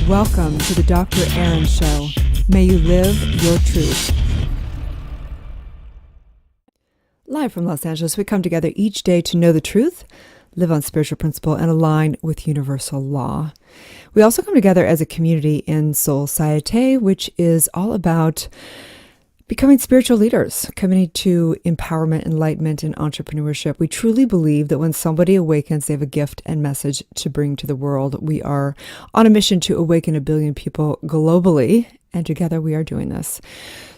Welcome to the Dr. Erin Show. May you live your truth. Live from Los Angeles, we come together each day to know the truth, live on spiritual principle, and align with universal law. We also come together as a community in Soulciete, which is all about becoming spiritual leaders, committing to empowerment, enlightenment, and entrepreneurship. We truly believe that when somebody awakens, they have a gift and message to bring to the world. We are on a mission to awaken 1 billion people globally, and together we are doing this.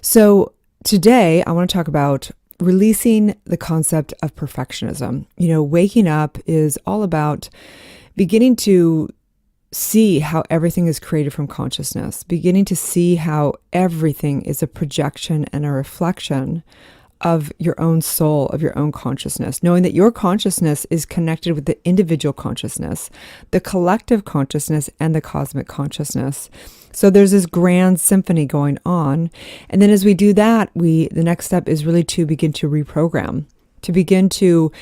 So today, I want to talk about releasing the concept of perfectionism. Waking up is all about beginning to see how everything is created from consciousness, beginning to see how everything is a projection and a reflection of your own soul, of your own consciousness, knowing that your consciousness is connected with the individual consciousness, the collective consciousness, and the cosmic consciousness. So there's this grand symphony going on. And then as we do that, the next step is really to begin to reprogram, to begin to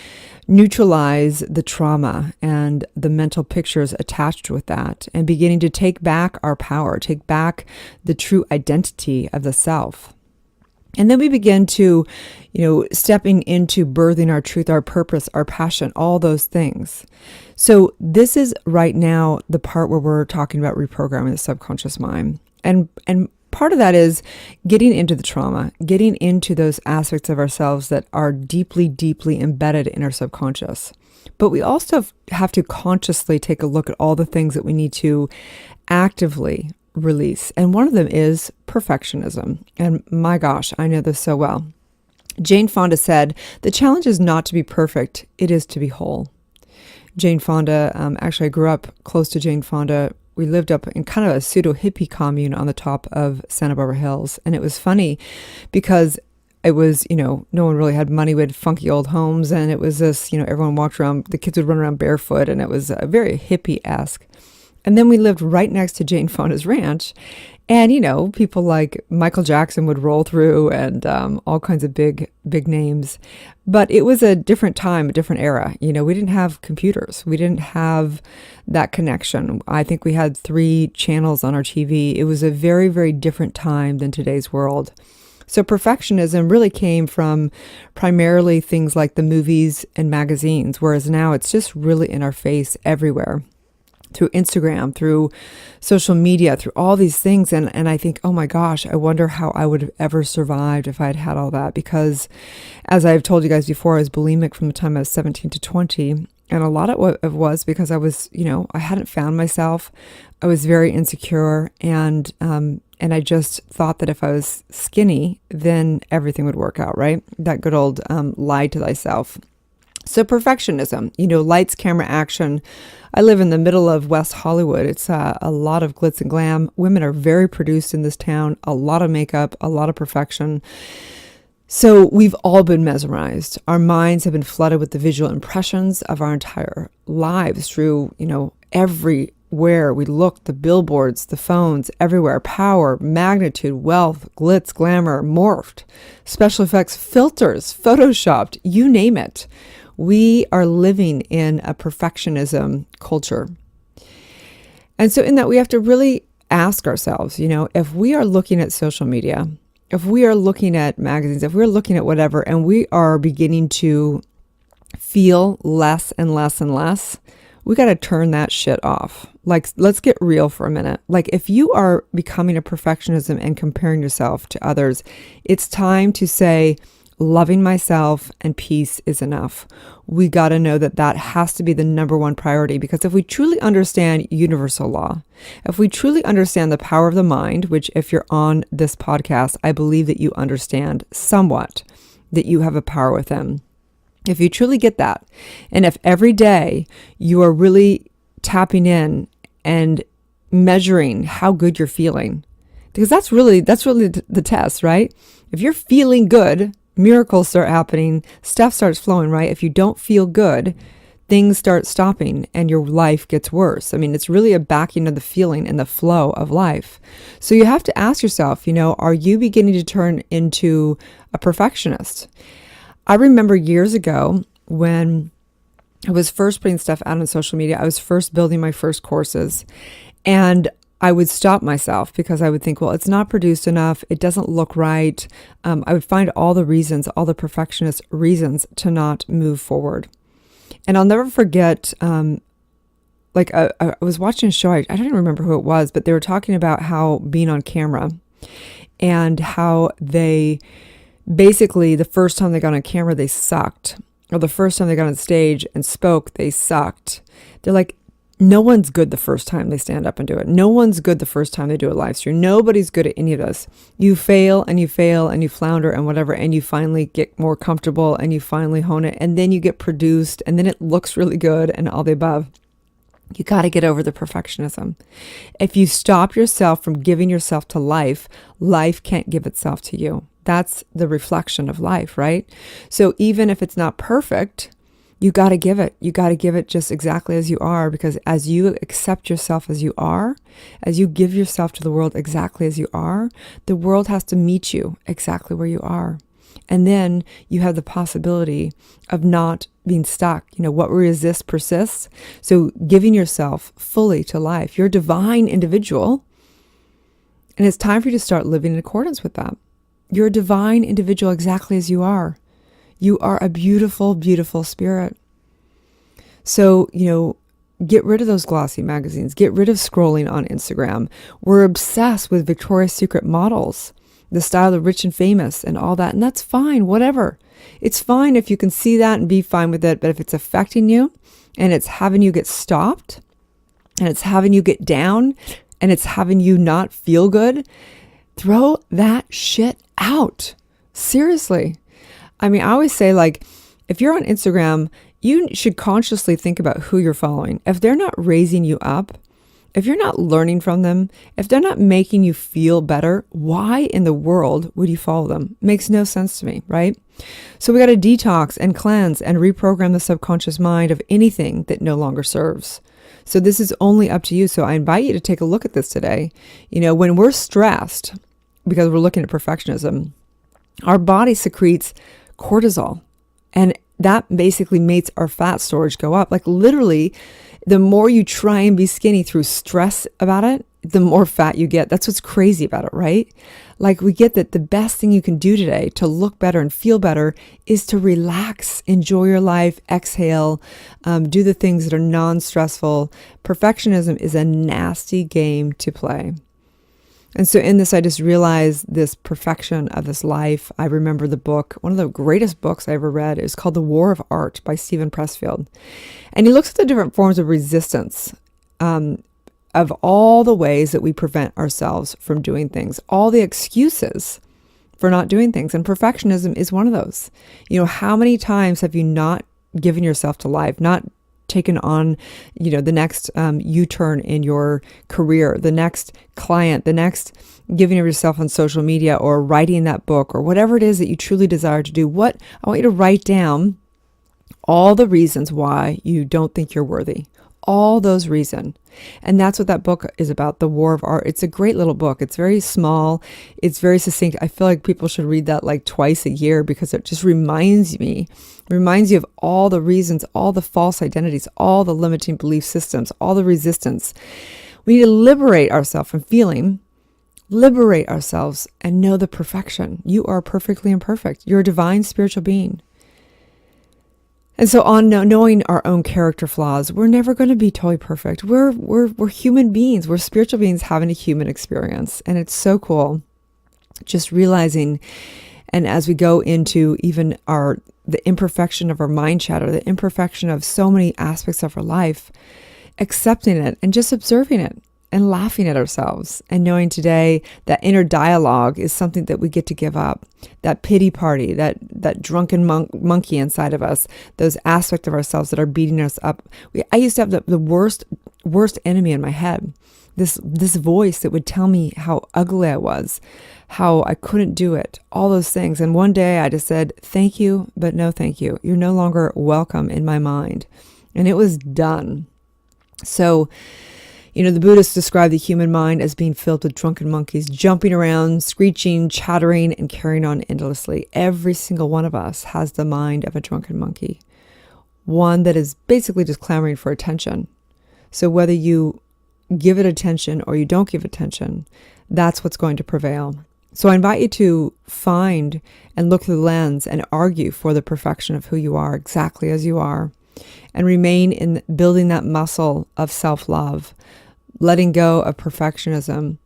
neutralize the trauma and the mental pictures attached with that, and beginning to take back our power, take back the true identity of the self. And then we begin to, stepping into birthing our truth, our purpose, our passion, all those things. So this is right now the part where we're talking about reprogramming the subconscious mind. And part of that is getting into the trauma, getting into those aspects of ourselves that are deeply, deeply embedded in our subconscious. But we also have to consciously take a look at all the things that we need to actively release. And one of them is perfectionism. And my gosh, I know this so well. Jane Fonda said, "The challenge is not to be perfect, it is to be whole." Jane Fonda, actually I grew up close to Jane Fonda. We lived up in kind of a pseudo hippie commune on the top of Santa Barbara Hills. And it was funny because it was, no one really had money. We had funky old homes, and it was this, everyone walked around, the kids would run around barefoot, and it was very hippie-esque. And then we lived right next to Jane Fonda's ranch. And, people like Michael Jackson would roll through, and all kinds of big names. But it was a different time, a different era. We didn't have computers. We didn't have that connection. I think we had 3 channels on our TV. It was a very, very different time than today's world. So perfectionism really came from primarily things like the movies and magazines, whereas now it's just really in our face everywhere. Through Instagram, through social media, through all these things. And I think, oh my gosh, I wonder how I would have ever survived if I had had all that. Because as I've told you guys before, I was bulimic from the time I was 17 to 20. And a lot of it was because I was, I hadn't found myself. I was very insecure. And I just thought that if I was skinny, then everything would work out, right? That good old lie to thyself. So perfectionism, lights, camera, action. I live in the middle of West Hollywood. It's a lot of glitz and glam. Women are very produced in this town, a lot of makeup, a lot of perfection. So we've all been mesmerized. Our minds have been flooded with the visual impressions of our entire lives through, everywhere we look, the billboards, the phones, everywhere, power, magnitude, wealth, glitz, glamour, morphed, special effects, filters, photoshopped, you name it. We are living in a perfectionism culture. And so in that, we have to really ask ourselves, if we are looking at social media, if we are looking at magazines, if we're looking at whatever, and we are beginning to feel less and less and less, we got to turn that shit off. Like, let's get real for a minute. Like, if you are becoming a perfectionism and comparing yourself to others, it's time to say, loving myself and peace is enough. We got to know that that has to be the number one priority, because if we truly understand universal law, if we truly understand the power of the mind, which if you're on this podcast, I believe that you understand somewhat, that you have a power within. If you truly get that, and if every day you are really tapping in and measuring how good you're feeling, because that's really the test, right? If you're feeling good, miracles start happening, stuff starts flowing, right? If you don't feel good, things start stopping and your life gets worse. I mean, it's really a backing of the feeling and the flow of life. So you have to ask yourself, are you beginning to turn into a perfectionist? I remember years ago when I was first putting stuff out on social media, I was first building my first courses, and I would stop myself because I would think, well, it's not produced enough. It doesn't look right. I would find all the reasons, all the perfectionist reasons to not move forward. And I'll never forget, I was watching a show, I don't even remember who it was, but they were talking about how being on camera and how they basically, the first time they got on camera, they sucked. Or the first time they got on stage and spoke, they sucked. They're like, no one's good the first time they stand up and do it. No one's good the first time they do a live stream. Nobody's good at any of this. You fail and you fail and you flounder and whatever, and you finally get more comfortable and you finally hone it, and then you get produced and then it looks really good and all the above. You got to get over the perfectionism. If you stop yourself from giving yourself to life, life can't give itself to you. That's the reflection of life, right? So even if it's not perfect, you got to give it. You got to give it just exactly as you are, because as you accept yourself as you are, as you give yourself to the world exactly as you are, the world has to meet you exactly where you are. And then you have the possibility of not being stuck. What we resist persists. So giving yourself fully to life, you're a divine individual, and it's time for you to start living in accordance with that. You're a divine individual exactly as you are. You are a beautiful, beautiful spirit. So, get rid of those glossy magazines. Get rid of scrolling on Instagram. We're obsessed with Victoria's Secret models, the style of rich and famous and all that. And that's fine, whatever. It's fine if you can see that and be fine with it. But if it's affecting you and it's having you get stopped and it's having you get down and it's having you not feel good, throw that shit out. Seriously. I mean, I always say, if you're on Instagram, you should consciously think about who you're following. If they're not raising you up, if you're not learning from them, if they're not making you feel better, why in the world would you follow them? Makes no sense to me, right? So we got to detox and cleanse and reprogram the subconscious mind of anything that no longer serves. So this is only up to you. So I invite you to take a look at this today. When we're stressed, because we're looking at perfectionism, our body secretes cortisol, and that basically makes our fat storage go up. Literally, the more you try and be skinny through stress about it, the more fat you get. That's what's crazy about it, right? We get that the best thing you can do today to look better and feel better is to relax, enjoy your life, exhale, do the things that are non-stressful. Perfectionism is a nasty game to play. And so in this, I just realized this perfection of this life. I remember the book, one of the greatest books I ever read is called The War of Art by Stephen Pressfield. And he looks at the different forms of resistance, of all the ways that we prevent ourselves from doing things, all the excuses for not doing things. And perfectionism is one of those. How many times have you not given yourself to life, not taken on, the next U-turn in your career, the next client, the next giving of yourself on social media or writing that book or whatever it is that you truly desire to do? I want you to write down all the reasons why you don't think you're worthy. All those reasons. And that's what that book is about, The War of Art. It's a great little book. It's very small. It's very succinct. I feel like people should read that twice a year because it just reminds you of all the reasons, all the false identities, all the limiting belief systems, all the resistance. We need to liberate ourselves from feeling, liberate ourselves and know the perfection. You are perfectly imperfect. You're a divine spiritual being. And so on knowing our own character flaws, we're never going to be totally perfect. We're human beings. We're spiritual beings having a human experience. And it's so cool just realizing, and as we go into even the imperfection of our mind chatter, the imperfection of so many aspects of our life, accepting it and just observing it and laughing at ourselves and knowing today that inner dialogue is something that we get to give up. That pity party, that drunken monkey inside of us, those aspects of ourselves that are beating us up. I used to have the worst enemy in my head. This voice that would tell me how ugly I was, how I couldn't do it, all those things. And one day I just said, thank you, but no thank you. You're no longer welcome in my mind. And it was done. So, the Buddhists describe the human mind as being filled with drunken monkeys, jumping around, screeching, chattering, and carrying on endlessly. Every single one of us has the mind of a drunken monkey, one that is basically just clamoring for attention. So whether you give it attention or you don't give attention, that's what's going to prevail. So I invite you to find and look through the lens and argue for the perfection of who you are exactly as you are, and remain in building that muscle of self-love, letting go of perfectionism,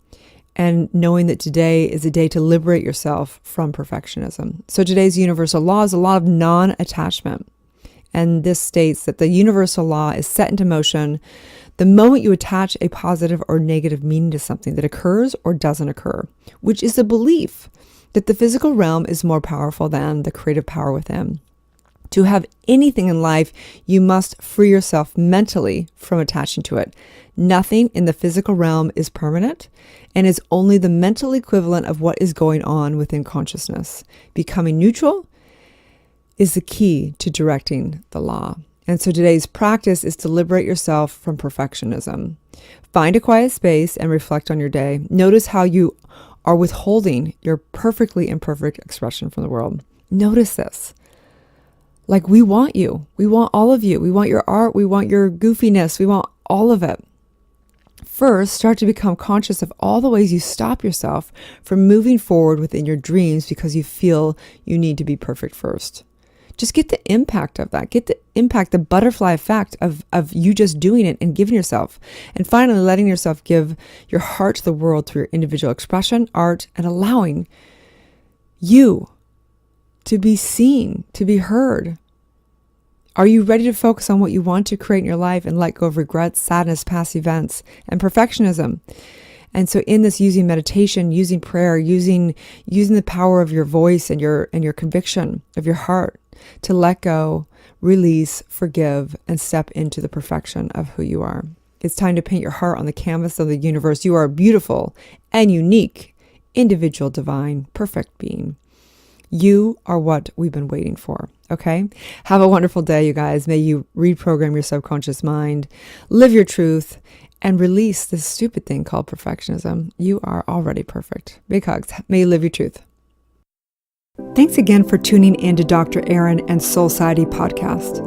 and knowing that today is a day to liberate yourself from perfectionism. So today's universal law is a law of non-attachment. And this states that the universal law is set into motion the moment you attach a positive or negative meaning to something that occurs or doesn't occur, which is a belief that the physical realm is more powerful than the creative power within. To have anything in life, you must free yourself mentally from attaching to it. Nothing in the physical realm is permanent and is only the mental equivalent of what is going on within consciousness. Becoming neutral is the key to directing the law. And so today's practice is to liberate yourself from perfectionism. Find a quiet space and reflect on your day. Notice how you are withholding your perfectly imperfect expression from the world. Notice this. Like, we want you. We want all of you. We want your art. We want your goofiness. We want all of it. First, start to become conscious of all the ways you stop yourself from moving forward within your dreams because you feel you need to be perfect first. Just get the impact of that. Get the impact, the butterfly effect of you just doing it and giving yourself. And finally, letting yourself give your heart to the world through your individual expression, art, and allowing you to be seen, to be heard. Are you ready to focus on what you want to create in your life and let go of regrets, sadness, past events, and perfectionism? And so in this, using meditation, using prayer, using the power of your voice and your conviction of your heart to let go, release, forgive, and step into the perfection of who you are. It's time to paint your heart on the canvas of the universe. You are a beautiful and unique, individual, divine, perfect being. You are what we've been waiting for, okay? Have a wonderful day, you guys. May you reprogram your subconscious mind, live your truth, and release this stupid thing called perfectionism. You are already perfect. Big hugs. May you live your truth. Thanks again for tuning in to Dr. Erin and Soulciete podcast.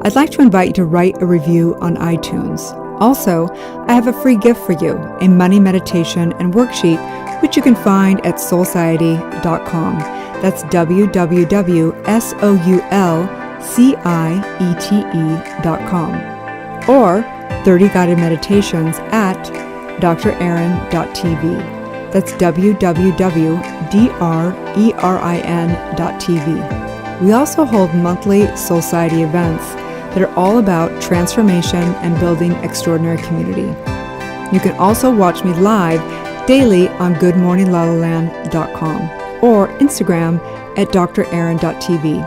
I'd like to invite you to write a review on iTunes. Also, I have a free gift for you, a money meditation and worksheet, which you can find at soulciete.com. That's www.soulciete.com. Or 30 guided meditations at drerin.tv. That's www.drerin.tv. We also hold monthly Soulciete events that are all about transformation and building extraordinary community. You can also watch me live daily on goodmorninglalaland.com or Instagram at drerin.tv.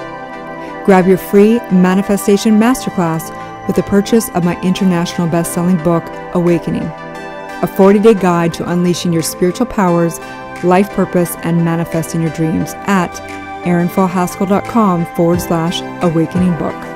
Grab your free manifestation masterclass with the purchase of my international best-selling book, Awakening, a 40-day guide to unleashing your spiritual powers, life purpose, and manifesting your dreams at erinfallhaskell.com/awakening book.